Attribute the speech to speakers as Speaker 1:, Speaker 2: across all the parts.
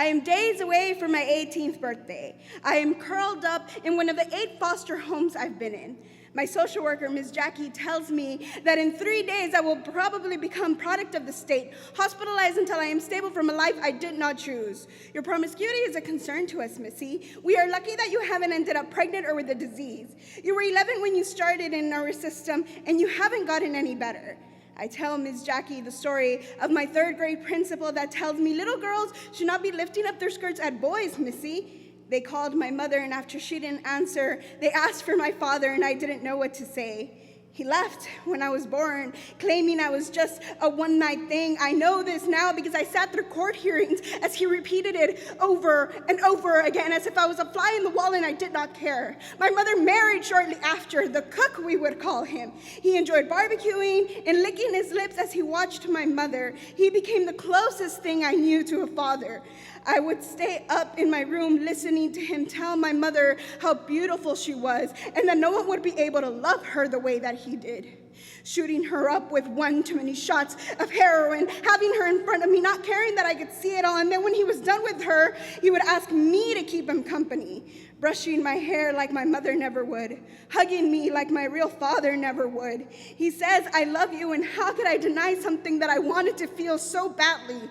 Speaker 1: I am days away from my 18th birthday. I am curled up in one of the 8 foster homes I've been in. My social worker, Ms. Jackie, tells me that in 3 days I will probably become product of the state, hospitalized until I am stable from a life I did not choose. Your promiscuity is a concern to us, Missy. We are lucky that you haven't ended up pregnant or with a disease. You were 11 when you started in our system, and you haven't gotten any better. I tell Ms. Jackie the story of my 3rd grade principal that tells me little girls should not be lifting up their skirts at boys, Missy. They called my mother, and after she didn't answer, they asked for my father, and I didn't know what to say. He left when I was born, claiming I was just a one-night thing. I know this now because I sat through court hearings as he repeated it over and over again, as if I was a fly in the wall and I did not care. My mother married shortly after, the cook we would call him. He enjoyed barbecuing and licking his lips as he watched my mother. He became the closest thing I knew to a father. I would stay up in my room listening to him tell my mother how beautiful she was and that no one would be able to love her the way that he did. Shooting her up with one too many shots of heroin, having her in front of me, not caring that I could see it all, and then when he was done with her, he would ask me to keep him company, brushing my hair like my mother never would, hugging me like my real father never would. He says, "I love you," and how could I deny something that I wanted to feel so badly?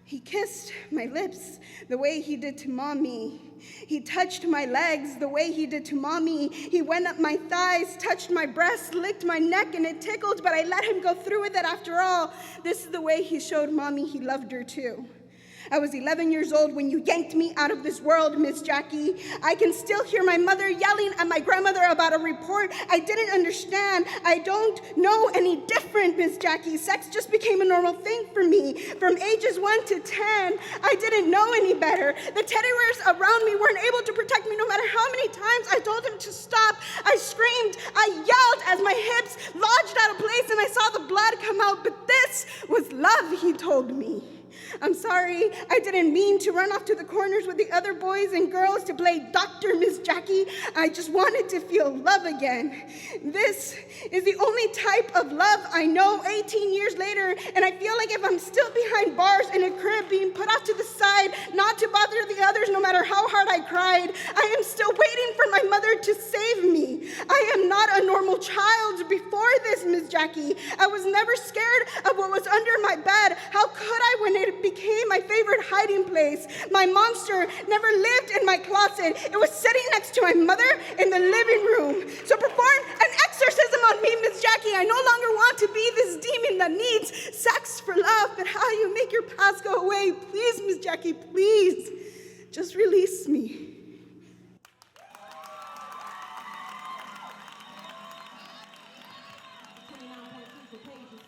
Speaker 1: He kissed my lips the way he did to Mommy. He touched my legs the way he did to Mommy. He went up my thighs, touched my breasts, licked my neck, and it tickled, but I let him go through with it after all. This is the way he showed Mommy he loved her too. I was 11 years old when you yanked me out of this world, Miss Jackie. I can still hear my mother yelling at my grandmother about a report I didn't understand. I don't know any different, Miss Jackie. Sex just became a normal thing for me. From ages 1 to 10, I didn't know any better. The teddy bears around me weren't able to protect me no matter how many times I told him to stop. I screamed, I yelled as my hips lodged out of place and I saw the blood come out. But this was love, he told me. I'm sorry, I didn't mean to run off to the corners with the other boys and girls to play Dr. Miss Jackie. I just wanted to feel love again. This is the only type of love I know 18 years later, and I feel like if I'm still behind bars in a crib being put off to the side, not to bother the others no matter how hard I cried, I am still waiting for my mother to save me. I am not a normal child before this, Miss Jackie. I was never scared of what was under my bed. How could I when it became my favorite hiding place? My monster never lived in my closet. It was sitting next to my mother in the living room. So perform an exorcism on me, Miss Jackie. I no longer want to be this demon that needs sex for love, but how do you make your past go away? Please, Miss Jackie, please, just release me.
Speaker 2: $29.2 for pages.